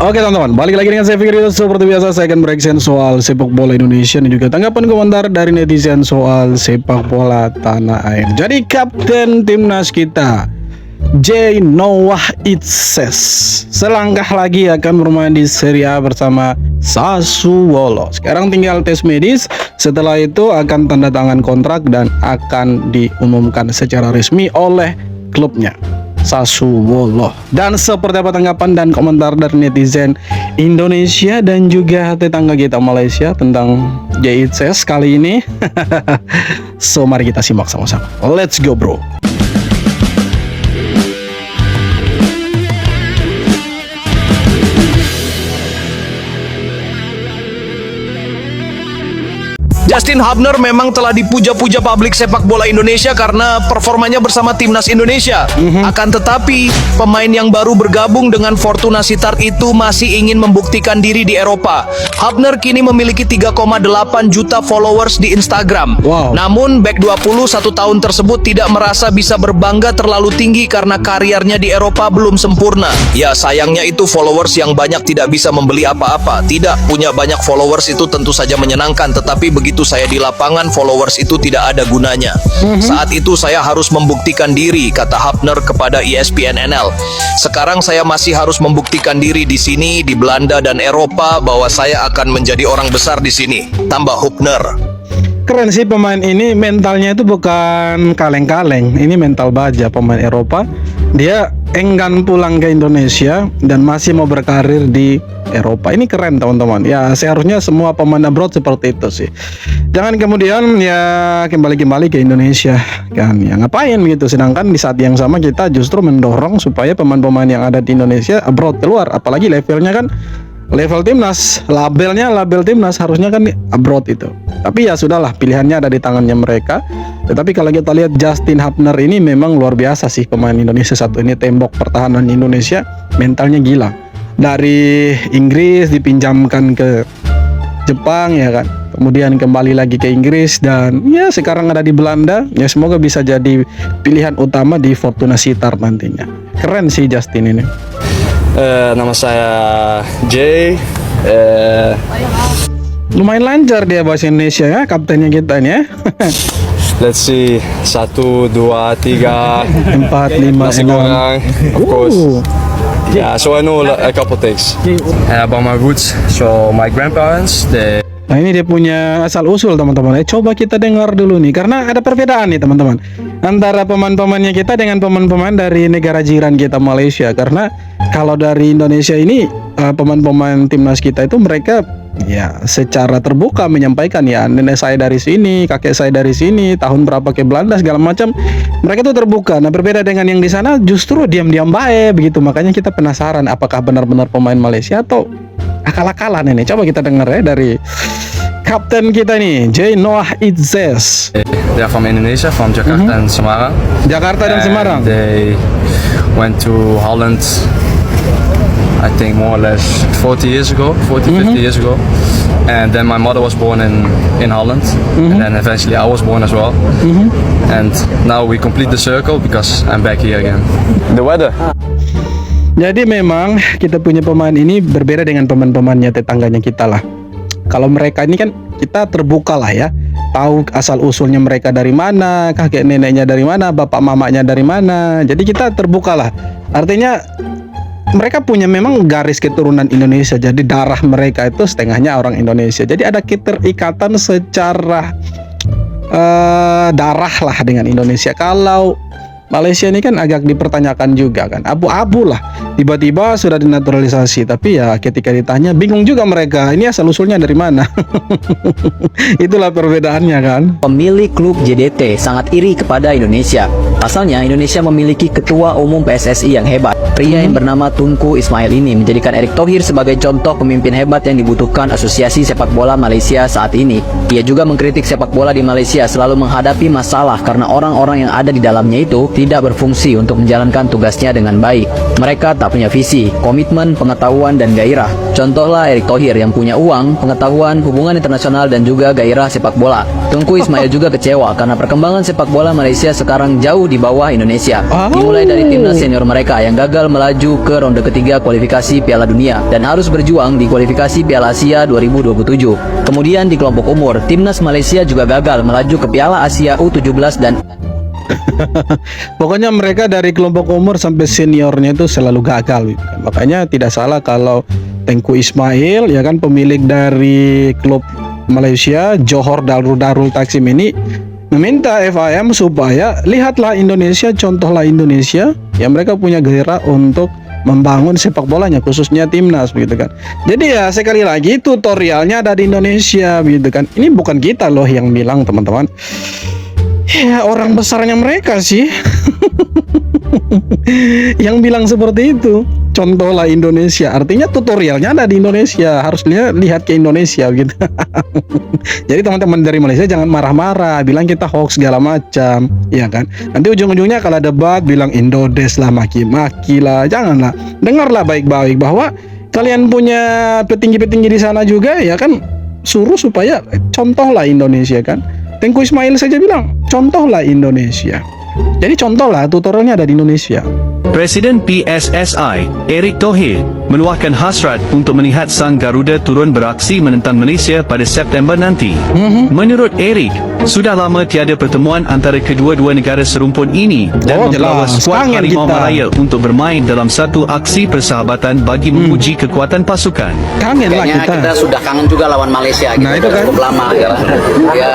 Oke teman-teman, balik lagi dengan saya Fikri. Seperti biasa saya akan bereaction soal sepak bola Indonesia dan juga tanggapan komentar dari netizen soal sepak bola tanah air. Jadi kapten timnas kita J. Noah Itses selangkah lagi akan bermain di Serie A bersama Sassuolo. Sekarang tinggal tes medis, setelah itu akan tanda tangan kontrak dan akan diumumkan secara resmi oleh klubnya Sassuolo. Dan seperti apa tanggapan dan komentar dari netizen Indonesia dan juga tetangga kita Malaysia tentang J. Itses kali ini? So mari kita simak sama-sama. Let's go bro. Justin Hubner memang telah dipuja-puja publik sepak bola Indonesia karena performanya bersama timnas Indonesia. Akan tetapi, pemain yang baru bergabung dengan Fortuna Sittard itu masih ingin membuktikan diri di Eropa. Hubner kini memiliki 3,8 juta followers di Instagram. Namun, back 21 tahun tersebut tidak merasa bisa berbangga terlalu tinggi karena karirnya di Eropa belum sempurna. Ya, sayangnya itu followers yang banyak tidak bisa membeli apa-apa. Tidak punya banyak followers itu tentu saja menyenangkan, tetapi begitu saya di lapangan, followers itu tidak ada gunanya. Saat itu saya harus membuktikan diri, kata Hubner kepada ESPN NL. Sekarang saya masih harus membuktikan diri di sini, di Belanda dan Eropa, bahwa saya akan menjadi orang besar di sini, tambah Hubner. Keren sih pemain ini, mentalnya itu bukan kaleng-kaleng. Ini mental baja pemain Eropa. Dia enggan pulang ke Indonesia dan masih mau berkarir di Eropa. Ini keren teman-teman. Ya seharusnya semua pemain abroad seperti itu sih. Jangan kemudian ya kembali ke Indonesia kan. Ya ngapain gitu. Sedangkan di saat yang sama kita justru mendorong supaya pemain-pemain yang ada di Indonesia abroad keluar. Apalagi levelnya kan level timnas, label timnas harusnya kan abroad itu. Tapi ya sudahlah, pilihannya ada di tangannya mereka. Tetapi kalau kita lihat Justin Hubner ini memang luar biasa sih pemain Indonesia satu ini, tembok pertahanan Indonesia, mentalnya gila. Dari Inggris dipinjamkan ke Jepang ya kan. Kemudian kembali lagi ke Inggris dan ya sekarang ada di Belanda. Ya semoga bisa jadi pilihan utama di Fortuna Sittard nantinya. Keren sih Justin ini. Nama saya Jay. Lumayan lancar dia bahasa Indonesia ya, kaptennya kita ini ya. Let's see, 1, 2, 3, 4, 5, masih 6. kurang, of course. Yeah, so I know a couple things. About my roots, so my grandparents, they... Nah ini dia punya asal usul teman-teman. Coba kita dengar dulu nih, karena ada perbedaan nih teman-teman antara pemain-pemainnya kita dengan pemain-pemain dari negara jiran kita Malaysia. Karena kalau dari Indonesia ini pemain-pemain timnas kita itu mereka ya secara terbuka menyampaikan ya nenek saya dari sini, kakek saya dari sini, tahun berapa ke Belanda segala macam. Mereka tuh terbuka. Nah berbeda dengan yang di sana justru diam-diam baik begitu. Makanya kita penasaran apakah benar-benar pemain Malaysia atau akal-akalan ini. Coba kita dengar ya dari kapten kita nih, J. Noah Itses. They are from Indonesia, from Jakarta and Semarang. Jakarta dan Semarang. They went to Holland, I think more or less 40 years ago, 50 years ago. And then my mother was born in Holland, and then eventually I was born as well. And now we complete the circle because I'm back here again. The weather. Jadi memang kita punya pemain ini berbeda dengan pemain-pemainnya tetangganya kita lah. Kalau mereka ini kan kita terbuka lah ya, tahu asal usulnya mereka dari mana, kakek neneknya dari mana, bapak mamanya dari mana. Jadi kita terbuka lah. Artinya mereka punya memang garis keturunan Indonesia. Jadi darah mereka itu setengahnya orang Indonesia. Jadi ada keterikatan secara darah lah dengan Indonesia. Kalau Malaysia ini kan agak dipertanyakan juga kan, abu-abu lah, tiba-tiba sudah dinaturalisasi, tapi ya ketika ditanya bingung juga mereka, ini asal usulnya dari mana. Itulah perbedaannya kan. Pemilik klub JDT sangat iri kepada Indonesia. Pasalnya Indonesia memiliki ketua umum PSSI yang hebat. Pria yang bernama Tunku Ismail ini menjadikan Erick Thohir sebagai contoh pemimpin hebat yang dibutuhkan Asosiasi Sepak Bola Malaysia saat ini. Ia juga mengkritik sepak bola di Malaysia selalu menghadapi masalah karena orang-orang yang ada di dalamnya itu tidak berfungsi untuk menjalankan tugasnya dengan baik. Mereka tak punya visi, komitmen, pengetahuan, dan gairah. Contohlah Erick Thohir yang punya uang, pengetahuan, hubungan internasional, dan juga gairah sepak bola. Tengku Ismail juga kecewa karena perkembangan sepak bola Malaysia sekarang jauh di bawah Indonesia. Dimulai dari timnas senior mereka yang gagal melaju ke ronde ketiga kualifikasi Piala Dunia dan harus berjuang di kualifikasi Piala Asia 2027. Kemudian di kelompok umur, timnas Malaysia juga gagal melaju ke Piala Asia U17 dan Pokoknya mereka dari kelompok umur sampai seniornya itu selalu gagal gitu kan. Makanya tidak salah kalau Tengku Ismail ya kan, pemilik dari klub Malaysia Johor Darul Taksim ini meminta FIM supaya lihatlah Indonesia, contohlah Indonesia ya, mereka punya gairah untuk membangun sepak bolanya khususnya timnas begitu kan. Jadi ya sekali lagi tutorialnya ada di Indonesia begitu kan. Ini bukan kita loh yang bilang teman-teman. Ya orang besarnya mereka sih yang bilang seperti itu. Contohlah Indonesia, artinya tutorialnya ada di Indonesia, harus lihat ke Indonesia gitu. Jadi teman-teman dari Malaysia jangan marah-marah, bilang kita hoax segala macam, ya kan? Nanti ujung-ujungnya kalau debat bilang Indodes lah, maki-maki lah, janganlah. Dengarlah baik-baik bahwa kalian punya petinggi-petinggi di sana juga, ya kan? Suruh supaya contohlah Indonesia kan. Tengku Ismail saja bilang contohlah Indonesia. Jadi contohlah tutorialnya ada di Indonesia. Presiden PSSI, Erick Thohir, meluahkan hasrat untuk melihat Sang Garuda turun beraksi menentang Malaysia pada September nanti. Menurut Erick, sudah lama tiada pertemuan antara kedua-dua negara serumpun ini dan membawa jelas. skuad Kangen Harimau kita. Malaya untuk bermain dalam satu aksi persahabatan bagi menguji kekuatan pasukan. Kangen lah Kayaknya kita sudah kangen juga lawan Malaysia gitu. Nah, itu kan. Cukup lama ya. Ya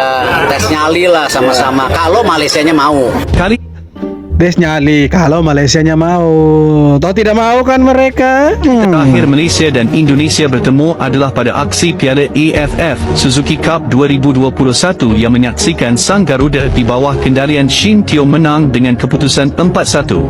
tes nyali lah sama-sama. Kalau Malaysianya mau. Kali Des nyali kalau Malaysianya mau. Tahu tidak mau kan mereka? terakhir Malaysia dan Indonesia bertemu adalah pada aksi Piala AFF Suzuki Cup 2021 yang menyaksikan Sang Garuda di bawah kendalian Shin Teo menang dengan keputusan 4-1.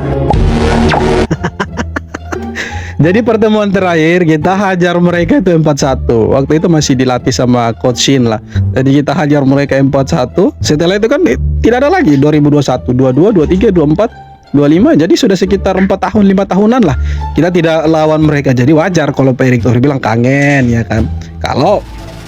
Jadi pertemuan terakhir kita hajar mereka itu 4-1. Waktu itu masih dilatih sama Coach Shin lah. Jadi kita hajar mereka 4-1. Setelah itu kan tidak ada lagi 2021, 22, 23, 24, 25. Jadi sudah sekitar 4 tahun, 5 tahunan lah kita tidak lawan mereka. Jadi wajar kalau Pak Erick Thohir bilang kangen ya kan. Kalau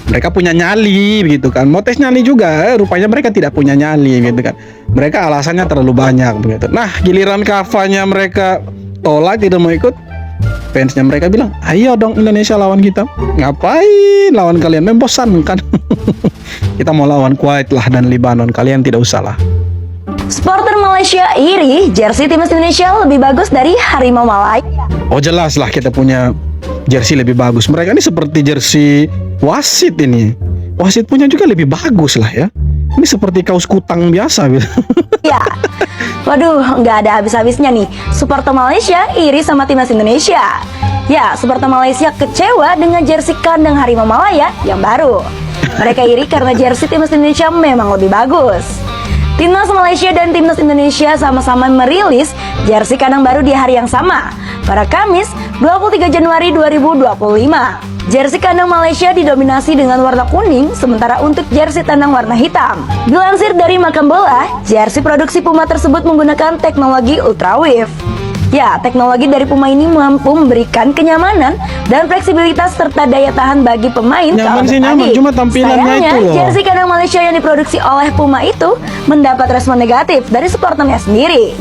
mereka punya nyali begitu kan. Mau tes nyali juga, rupanya mereka tidak punya nyali gitu kan. Mereka alasannya terlalu banyak begitu. Nah, giliran kafanya mereka tolak tidak mau ikut. Fansnya mereka bilang, ayo dong Indonesia lawan kita. Ngapain lawan kalian, membosankan. Kita mau lawan Kuwait lah dan Lebanon, kalian tidak usah lah. Supporter Malaysia iri, jersey timnas Indonesia lebih bagus dari Harimau Malaya. Oh jelas lah kita punya jersey lebih bagus. Mereka ini seperti jersey wasit ini. Wasit punya juga lebih bagus lah ya. Ini seperti kaos kutang biasa gitu. Ya, waduh, nggak ada habis-habisnya nih. Supporter Malaysia iri sama timnas Indonesia. Ya, supporter Malaysia kecewa dengan jersey kandang Harimau Malaya yang baru. Mereka iri karena jersey timnas Indonesia memang lebih bagus. Timnas Malaysia dan timnas Indonesia sama-sama merilis jersey kandang baru di hari yang sama, pada Kamis 23 Januari 2025. Jersey kandang Malaysia didominasi dengan warna kuning, sementara untuk jersey tandang warna hitam. Dilansir dari Makam Bola, jersey produksi Puma tersebut menggunakan teknologi Ultrawave. Ya, teknologi dari Puma ini mampu memberikan kenyamanan dan fleksibilitas serta daya tahan bagi pemain Nyaman sih, nyaman. bertanding. Cuma tampilannya Sayangnya, itu loh. jersey kandang Malaysia yang diproduksi oleh Puma itu mendapat respon negatif dari supporternya sendiri.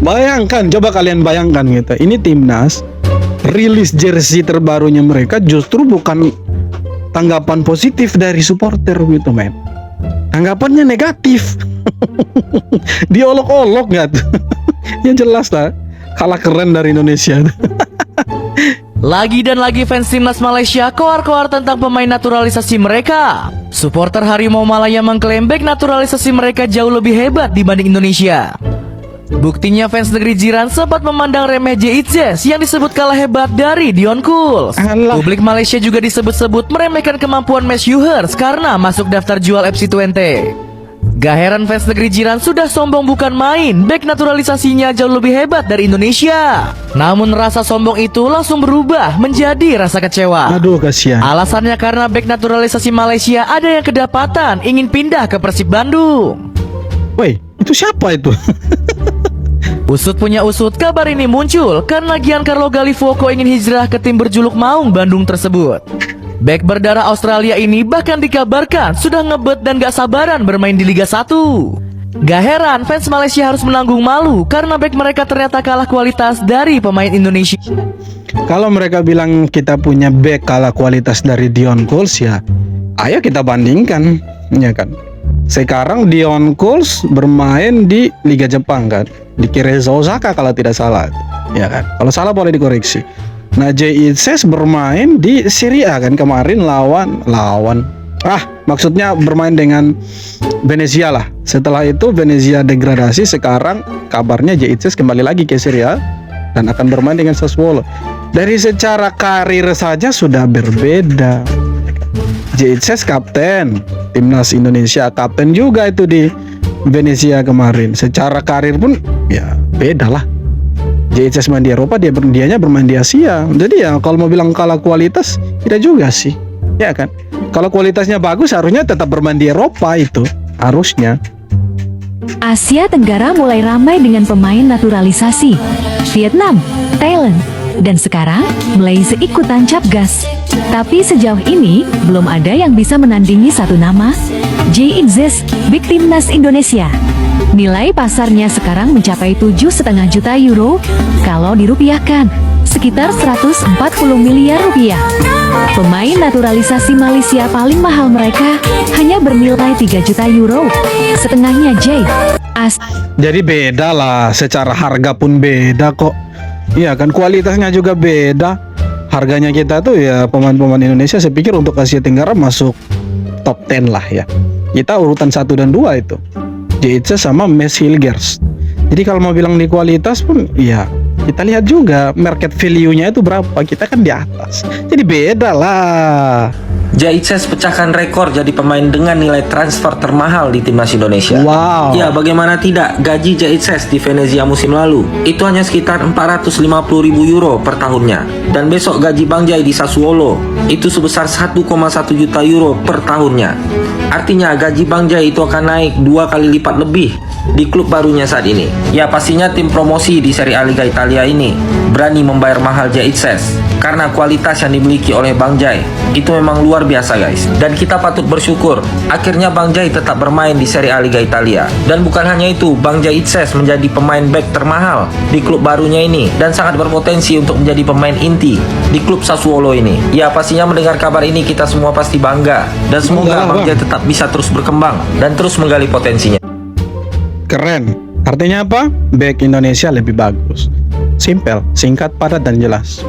Bayangkan, coba kalian bayangkan gitu. Ini timnas rilis jersey terbarunya mereka justru bukan tanggapan positif dari supporter gitu men. Tanggapannya negatif. Diolok-olok nggak tuh? Ya jelas lah, kalah keren dari Indonesia. Lagi dan lagi fans timnas Malaysia koar-koar tentang pemain naturalisasi mereka. Supporter Harimau Malaya mengklaim bek naturalisasi mereka jauh lebih hebat dibanding Indonesia. Buktinya fans negeri jiran sempat memandang remeh JITZES yang disebut kalah hebat dari Dion Kuls. Alah. Publik Malaysia juga disebut-sebut meremehkan kemampuan Max Yuhers karena masuk daftar jual FC20. Gak heran fans negeri jiran sudah sombong bukan main, bek naturalisasinya jauh lebih hebat dari Indonesia. Namun rasa sombong itu langsung berubah menjadi rasa kecewa. Aduh kasihan. Alasannya karena bek naturalisasi Malaysia ada yang kedapatan ingin pindah ke Persib Bandung. Woi, Itu siapa itu? Usut punya usut, kabar ini muncul karena Giancarlo Gallifuoco ingin hijrah ke tim berjuluk Maung Bandung tersebut. Bek berdarah Australia ini bahkan dikabarkan sudah ngebet dan gak sabaran bermain di Liga 1. Gak heran fans Malaysia harus menanggung malu karena bek mereka ternyata kalah kualitas dari pemain Indonesia. Kalau mereka bilang kita punya bek kalah kualitas dari Dion Coles, ya ayo kita bandingkan, ya kan. Sekarang Dion Coles bermain di Liga Jepang kan, di Cerezo Osaka kalau tidak salah, ya kan. Kalau salah boleh dikoreksi. Nah, J.I.T.S bermain di Serie A kan kemarin maksudnya bermain dengan Venezia lah. Setelah itu Venezia degradasi, sekarang kabarnya J.I.T.S kembali lagi ke Serie A dan akan bermain dengan Sassuolo. Dari secara karir saja sudah berbeda. J.I.T.S kapten timnas Indonesia, kapten juga itu di Venezia kemarin. Secara karir pun ya beda lah. J.I.T.S main di Eropa, dianya bermain di Asia. Jadi ya kalau mau bilang kalah kualitas, tidak juga sih, ya kan. Kalau kualitasnya bagus harusnya tetap bermain di Eropa, itu harusnya. Asia Tenggara mulai ramai dengan pemain naturalisasi. Vietnam, Thailand, dan sekarang Malaysia ikutan cap gas. Tapi sejauh ini belum ada yang bisa menandingi satu nama, J.I.T.S, Big Timnas Indonesia. Nilai pasarnya sekarang mencapai 7,5 juta euro, kalau dirupiahkan sekitar 140 miliar rupiah. Pemain naturalisasi Malaysia paling mahal mereka hanya bernilai 3 juta euro, setengahnya J.I.T.S. Jadi beda lah, secara harga pun beda kok. Iya kan, kualitasnya juga beda. Harganya kita tuh ya pemain-pemain Indonesia saya pikir untuk Asia Tenggara masuk top 10 lah ya. Kita urutan 1 dan 2 itu. J.I.T.S sama Mads Hilgers. Jadi kalau mau bilang di kualitas pun ya kita lihat juga market value-nya itu berapa. Kita kan di atas. Jadi beda lah. J.I.T.S pecahkan rekor jadi pemain dengan nilai transfer termahal di timnas Indonesia. Wow. Ya, bagaimana tidak, gaji J.I.T.S di Venezia musim lalu itu hanya sekitar 450.000 euro per tahunnya. Dan besok gaji Bang Jai di Sassuolo itu sebesar 1,1 juta euro per tahunnya. Artinya gaji Bang Jai itu akan naik 2 kali lipat lebih di klub barunya saat ini. Ya, pastinya tim promosi di Serie A Liga Italia ini berani membayar mahal J.I.T.S karena kualitas yang dimiliki oleh Bang Jai itu memang luar biasa guys. Dan kita patut bersyukur akhirnya Bang Jai tetap bermain di Serie A Liga Italia. Dan bukan hanya itu, Bang J.I.T.S menjadi pemain back termahal di klub barunya ini dan sangat berpotensi untuk menjadi pemain inti di klub Sassuolo ini. Ya, pastinya mendengar kabar ini kita semua pasti bangga dan semoga Bang Jai tetap bisa terus berkembang dan terus menggali potensinya. Keren. Artinya apa? Back Indonesia lebih bagus. Simpel, singkat, padat, dan jelas.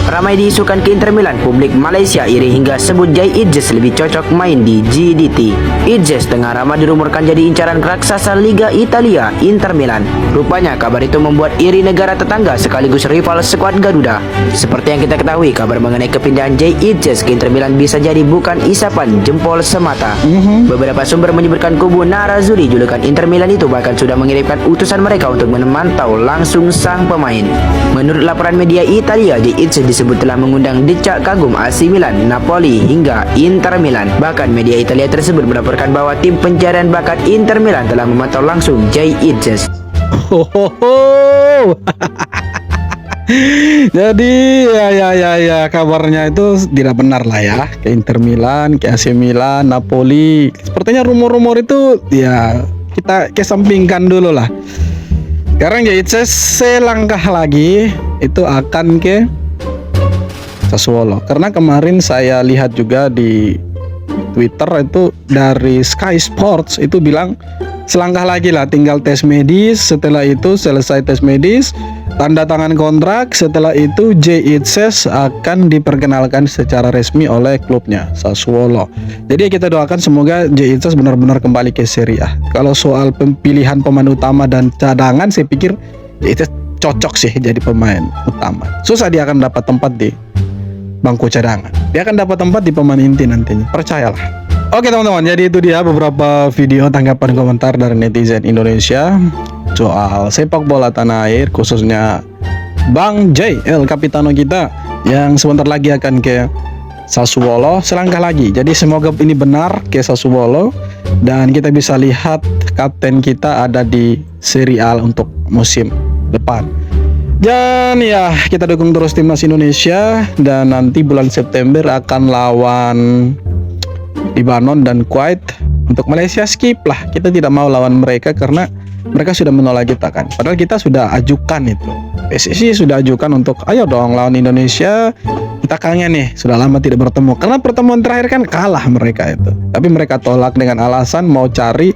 Ramai diisukan ke Inter Milan, publik Malaysia iri hingga sebut J.I.T.S lebih cocok main di GDT. J.I.T.S tengah ramai dirumorkan jadi incaran raksasa Liga Italia, Inter Milan. Rupanya kabar itu membuat iri negara tetangga sekaligus rival skuad Garuda. Seperti yang kita ketahui, kabar mengenai kepindahan J.I.T.S ke Inter Milan bisa jadi bukan isapan jempol semata. Beberapa sumber menyebutkan kubu Nerazzurri julukan Inter Milan itu bahkan sudah mengirimkan utusan mereka untuk memantau langsung sang pemain. Menurut laporan media Italia, J.I.T.S disebut telah mengundang decak kagum AC Milan, Napoli hingga Inter Milan. Bahkan media Italia tersebut melaporkan bahwa tim pencarian bakat Inter Milan telah memantau langsung J.I.T.S. Jadi ya kabarnya itu tidak benar lah ya, ke Inter Milan, ke AC Milan, Napoli. Sepertinya rumor-rumor itu ya kita kesampingkan dulu lah. Sekarang J.I.T.S selangkah lagi itu akan ke Sassuolo. Karena kemarin saya lihat juga di Twitter itu dari Sky Sports itu bilang selangkah lagi lah, tinggal tes medis. Setelah itu selesai tes medis, tanda tangan kontrak. Setelah itu J.I.T.S akan diperkenalkan secara resmi oleh klubnya Sassuolo. Jadi kita doakan semoga J.I.T.S benar-benar kembali ke Serie A. Kalau soal pemilihan pemain utama dan cadangan, saya pikir J.I.T.S cocok sih jadi pemain utama. Susah dia akan dapat tempat di bangku cadangan. Dia akan dapat tempat di pemain inti nantinya, percayalah. Oke teman-teman, jadi itu dia beberapa video tanggapan komentar dari netizen Indonesia soal sepak bola tanah air, khususnya Bang Jai El Capitano kita yang sebentar lagi akan ke Sassuolo, selangkah lagi. Jadi semoga ini benar ke Sassuolo Dan kita bisa lihat kapten kita ada di Serie A untuk musim depan. Dan ya, kita dukung terus timnas Indonesia. Dan nanti bulan September akan lawan Lebanon dan Kuwait. Untuk Malaysia skip lah, kita tidak mau lawan mereka karena mereka sudah menolak kita kan. Padahal kita sudah ajukan itu. PSSI sudah ajukan untuk ayo dong lawan Indonesia. Kita kangen nih, sudah lama tidak bertemu. Karena pertemuan terakhir kan kalah mereka itu. Tapi mereka tolak dengan alasan mau cari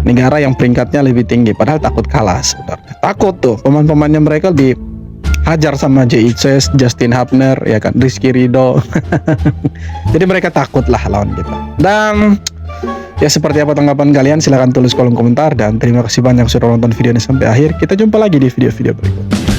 negara yang peringkatnya lebih tinggi. Padahal takut kalah sebenarnya. Takut tuh, pemain-pemainnya mereka dihajar sama JICS, Justin Hubner, ya kan, Rizky Ridho. Jadi mereka takut lah lawan kita. Dan ya, seperti apa tanggapan kalian? Silahkan tulis kolom komentar. Dan terima kasih banyak sudah nonton video ini sampai akhir. Kita jumpa lagi di video-video berikut.